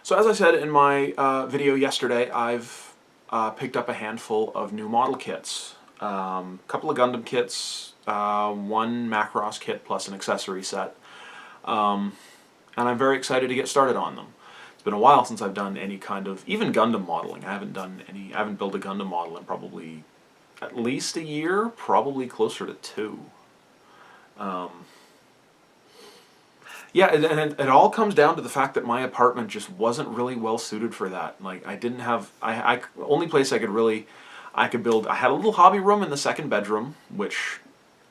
So as I said in my video yesterday, I've picked up a handful of new model kits. A couple of Gundam kits, one Macross kit plus an accessory set. And I'm very excited to get started on them. It's been a while since I've done any kind of, even Gundam modeling. I haven't built a Gundam model in probably at least a year, probably closer to 2. Yeah, and it all comes down to the fact that my apartment just wasn't really well suited for that. Like, I didn't have, only place I could build, I had a little hobby room in the second bedroom, which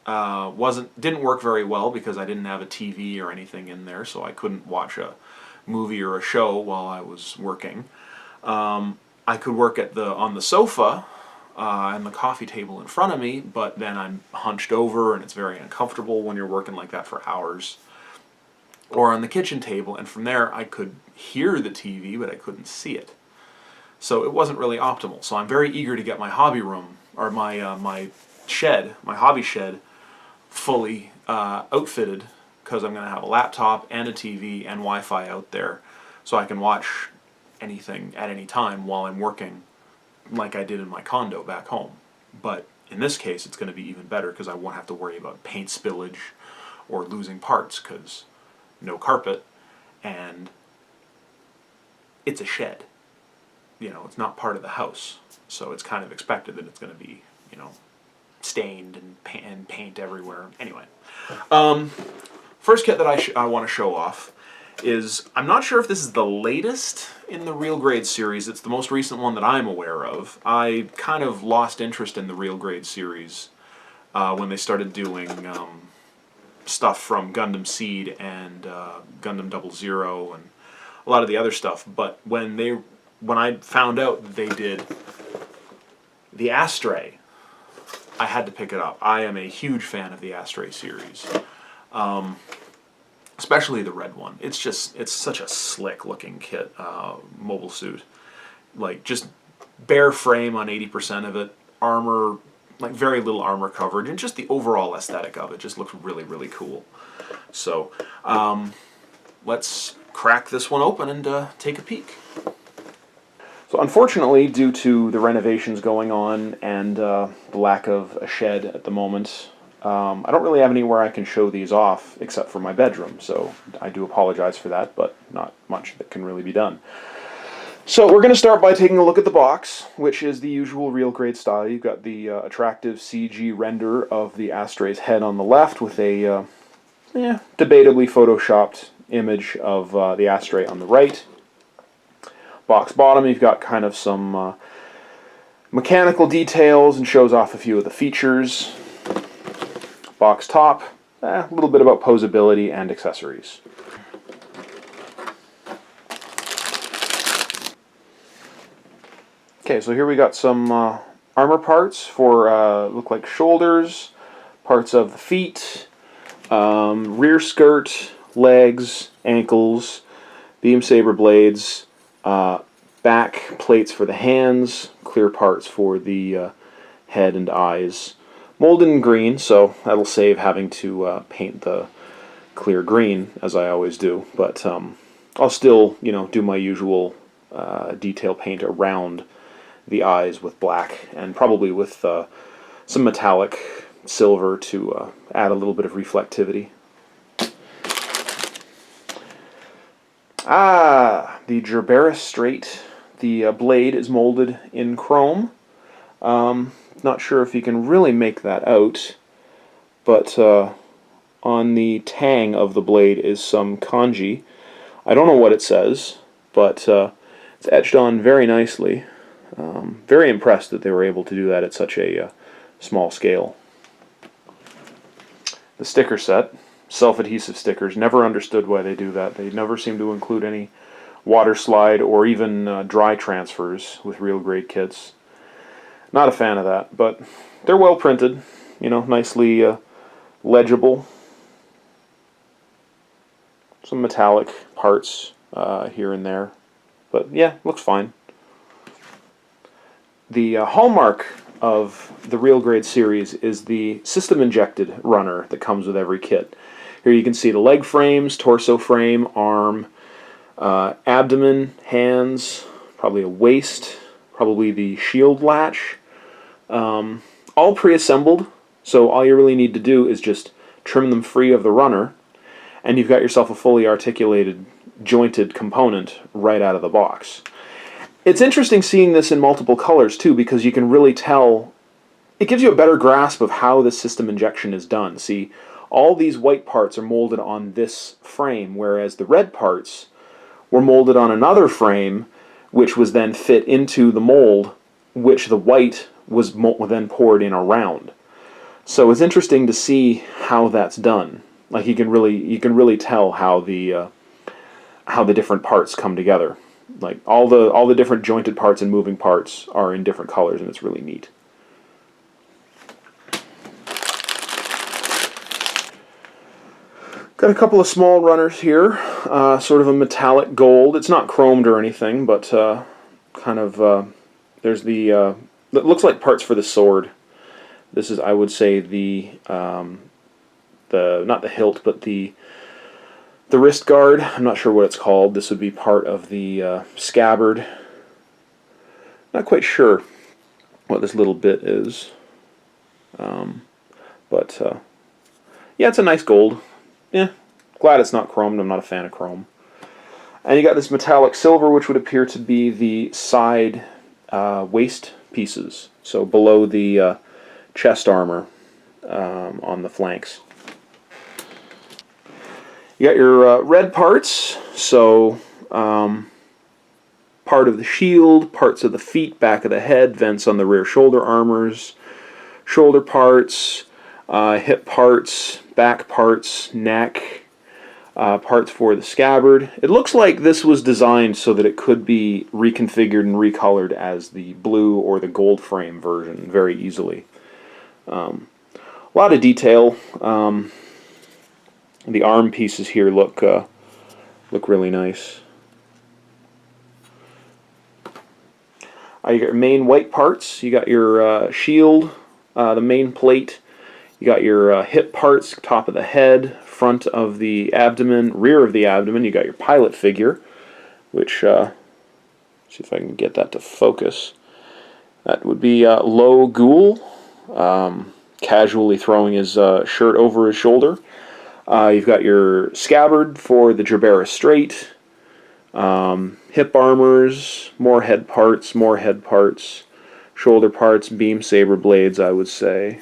didn't work very well because I didn't have a TV or anything in there, so I couldn't watch a movie or a show while I was working. I could work on the sofa and the coffee table in front of me, but then I'm hunched over and it's very uncomfortable when you're working like that for hours. Or on the kitchen table, and from there I could hear the TV, but I couldn't see it. So it wasn't really optimal. So I'm very eager to get my hobby room, or my hobby shed, fully outfitted, because I'm going to have a laptop and a TV and Wi-Fi out there, so I can watch anything at any time while I'm working, like I did in my condo back home. But in this case, it's going to be even better because I won't have to worry about paint spillage or losing parts, because no carpet, and it's a shed. You know, it's not part of the house, so it's kind of expected that it's going to be, you know, stained and paint everywhere. Anyway, first kit that I want to show off is, I'm not sure if this is the latest in the Real Grade series. It's the most recent one that I'm aware of. I kind of lost interest in the Real Grade series when they started doing stuff from Gundam SEED and Gundam 00 and a lot of the other stuff. But when I found out that they did the Astray, I had to pick it up. I am a huge fan of the Astray series, especially the red one. It's such a slick looking kit, mobile suit. Like, just bare frame on 80% of it, armor, like very little armor coverage, and just the overall aesthetic of it just looks really, really cool. So let's crack this one open and take a peek. So unfortunately, due to the renovations going on and the lack of a shed at the moment, I don't really have anywhere I can show these off except for my bedroom, so I do apologize for that, but not much that can really be done. So we're going to start by taking a look at the box, which is the usual Real Grade style. You've got the attractive CG render of the Astray's head on the left with a debatably photoshopped image of the Astray on the right. Box bottom, you've got kind of some mechanical details and shows off a few of the features. Box top, a little bit about posability and accessories. Okay, so here we got some armor parts for look like shoulders, parts of the feet, rear skirt, legs, ankles, beam saber blades, back plates for the hands, clear parts for the head and eyes. Molded in green, so that'll save having to paint the clear green, as I always do. But I'll still, you know, do my usual detail paint around the eyes with black, and probably with some metallic silver to add a little bit of reflectivity. The Gerbera Straight. The blade is molded in chrome. Not sure if you can really make that out, but on the tang of the blade is some kanji. I don't know what it says, but it's etched on very nicely. Very impressed that they were able to do that at such a small scale. The sticker set, self-adhesive stickers, never understood why they do that. They never seem to include any water slide or even dry transfers with Real Grade kits. Not a fan of that, but they're well printed, you know, nicely legible. Some metallic parts here and there, but yeah, looks fine. The hallmark of the Real Grade series is the system-injected runner that comes with every kit. Here you can see the leg frames, torso frame, arm, abdomen, hands, probably a waist, probably the shield latch. All pre-assembled, so all you really need to do is just trim them free of the runner, and you've got yourself a fully articulated, jointed component right out of the box. It's interesting seeing this in multiple colors too, because you can really tell, it gives you a better grasp of how the system injection is done. See, all these white parts are molded on this frame, whereas the red parts were molded on another frame, which was then fit into the mold, which the white was then poured in around. So it's interesting to see how that's done. Like you can really tell how the different parts come together. Like all the different jointed parts and moving parts are in different colors, and it's really neat. Got a couple of small runners here, sort of a metallic gold. It's not chromed or anything, but kind of there's the it looks like parts for the sword. This is, I would say, the not the hilt, but the wrist guard. I'm not sure what it's called. This would be part of the scabbard. Not quite sure what this little bit is, but yeah, it's a nice gold. Yeah, glad it's not chromed. I'm not a fan of chrome. And you got this metallic silver, which would appear to be the side waist pieces, so below the chest armor on the flanks. You got your red parts, so part of the shield, parts of the feet, back of the head, vents on the rear shoulder armors, shoulder parts, hip parts, back parts, neck, parts for the scabbard. It looks like this was designed so that it could be reconfigured and recolored as the blue or the gold frame version very easily. A lot of detail. The arm pieces here look really nice. You got your main white parts. You got your shield, the main plate. You got your hip parts, top of the head, front of the abdomen, rear of the abdomen. You got your pilot figure, which, see if I can get that to focus. That would be Lo Ghoul, casually throwing his shirt over his shoulder. You've got your scabbard for the Gerbera Straight, hip armors, more head parts, shoulder parts, beam saber blades, I would say.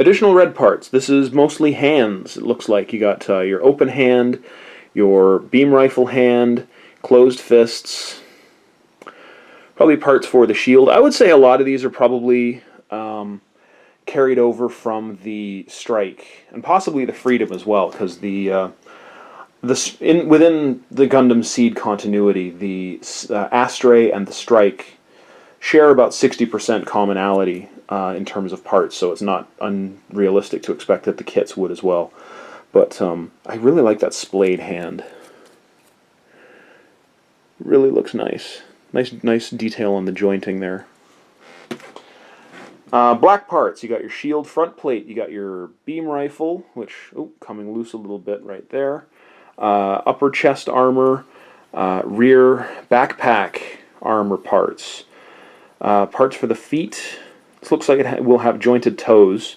Additional red parts. This is mostly hands. It looks like you got your open hand, your beam rifle hand, closed fists. Probably parts for the shield. I would say a lot of these are probably carried over from the Strike and possibly the Freedom as well, because within the Gundam SEED continuity, the Astray and the Strike share about 60% commonality in terms of parts, so it's not unrealistic to expect that the kits would as well. But I really like that splayed hand. Really looks nice. Nice detail on the jointing there. Black parts. You got your shield front plate. You got your beam rifle, which coming loose a little bit right there. Upper chest armor, rear backpack armor parts. Parts for the feet. This looks like it will have jointed toes.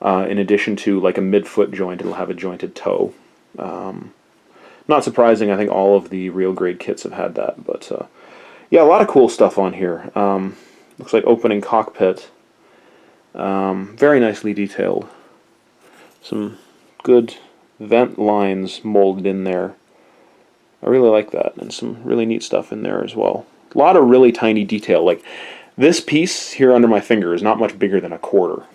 In addition to like a midfoot joint, it'll have a jointed toe. Not surprising. I think all of the Real Grade kits have had that. But yeah, a lot of cool stuff on here. Looks like opening cockpit. Very nicely detailed. Some good vent lines molded in there. I really like that, and some really neat stuff in there as well. A lot of really tiny detail. Like this piece here under my finger is not much bigger than a quarter.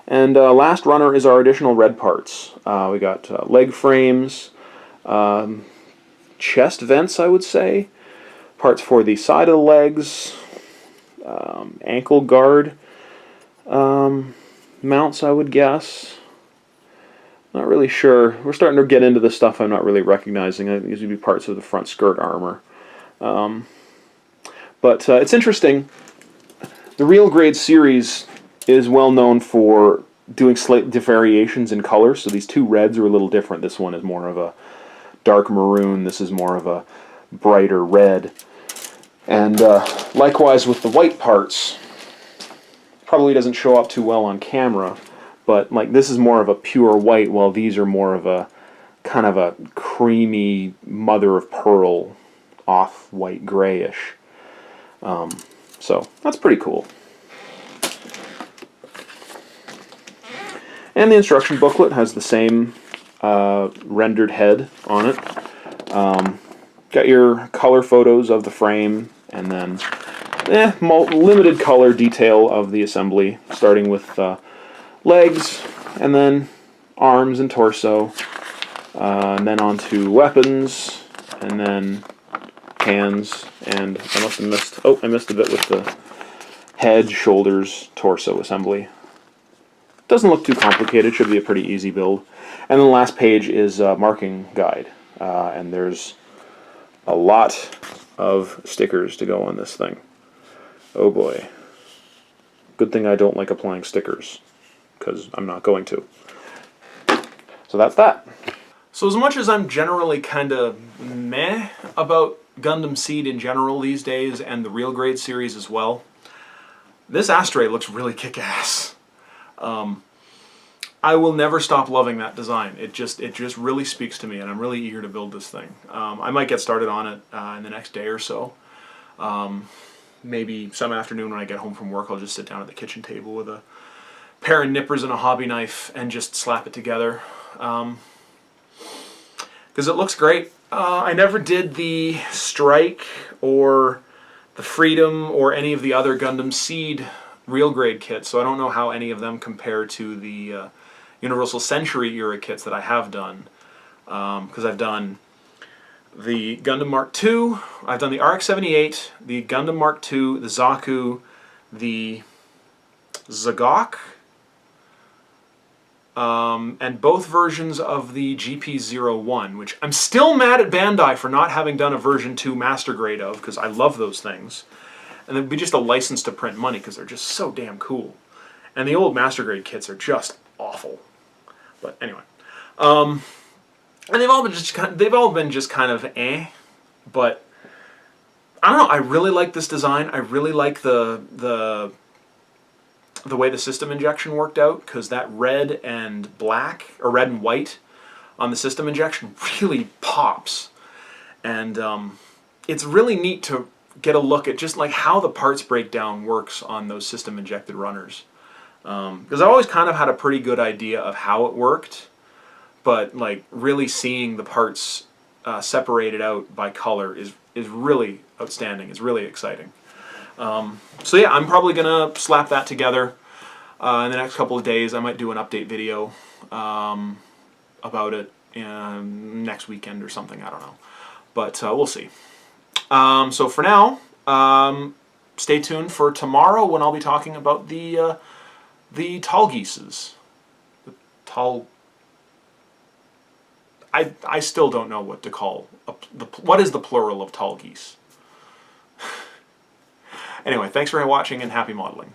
And last runner is our additional red parts. We got leg frames, chest vents, I would say, parts for the side of the legs, ankle guard mounts, I would guess. Not really sure. We're starting to get into the stuff I'm not really recognizing. I think these would be parts of the front skirt armor. But it's interesting. The Real Grade series is well known for doing slight variations in color. So these two reds are a little different. This one is more of a dark maroon. This is more of a brighter red. And likewise with the white parts. Probably doesn't show up too well on camera, but like this is more of a pure white, while these are more of a kind of a creamy mother of pearl, off-white grayish. So that's pretty cool. And the instruction booklet has the same rendered head on it. Got your color photos of the frame, and then limited color detail of the assembly, starting with legs, and then arms and torso, and then onto weapons, and then hands, and I must have missed, I missed a bit with the head, shoulders, torso assembly. Doesn't look too complicated, should be a pretty easy build. And then the last page is a marking guide, and there's a lot of stickers to go on this thing. Oh boy. Good thing I don't like applying stickers, because I'm not going to. So that's that. So as much as I'm generally kind of meh about Gundam SEED in general these days, and the Real Grade series as well, this Astray looks really kick-ass. I will never stop loving that design. It just really speaks to me, and I'm really eager to build this thing. I might get started on it in the next day or so. Maybe some afternoon when I get home from work, I'll just sit down at the kitchen table with a pair of nippers and a hobby knife and just slap it together. Because it looks great. I never did the Strike or the Freedom or any of the other Gundam SEED Real Grade kits, so I don't know how any of them compare to the Universal Century era kits that I have done. Because I've done the Gundam Mark II, I've done the RX-78, the Gundam Mark II, the Zaku, the Zagok, and both versions of the GP01, which I'm still mad at Bandai for not having done a version 2 Master Grade of, because I love those things. And it would be just a license to print money, because they're just so damn cool. And the old Master Grade kits are just awful. But anyway. And they've all been just kind of eh. But I don't know, I really like this design. I really like the way the system injection worked out, because that red and black, or red and white on the system injection really pops. And it's really neat to get a look at just like how the parts breakdown works on those system injected runners. Because I always kind of had a pretty good idea of how it worked, but like really seeing the parts separated out by color is really outstanding. It's really exciting. So yeah, I'm probably gonna slap that together in the next couple of days. I might do an update video about it next weekend or something. I don't know, but we'll see. So for now, stay tuned for tomorrow when I'll be talking about the Tallgeeses. I still don't know what to call what is the plural of Tallgeese. Anyway, thanks for watching and happy modeling.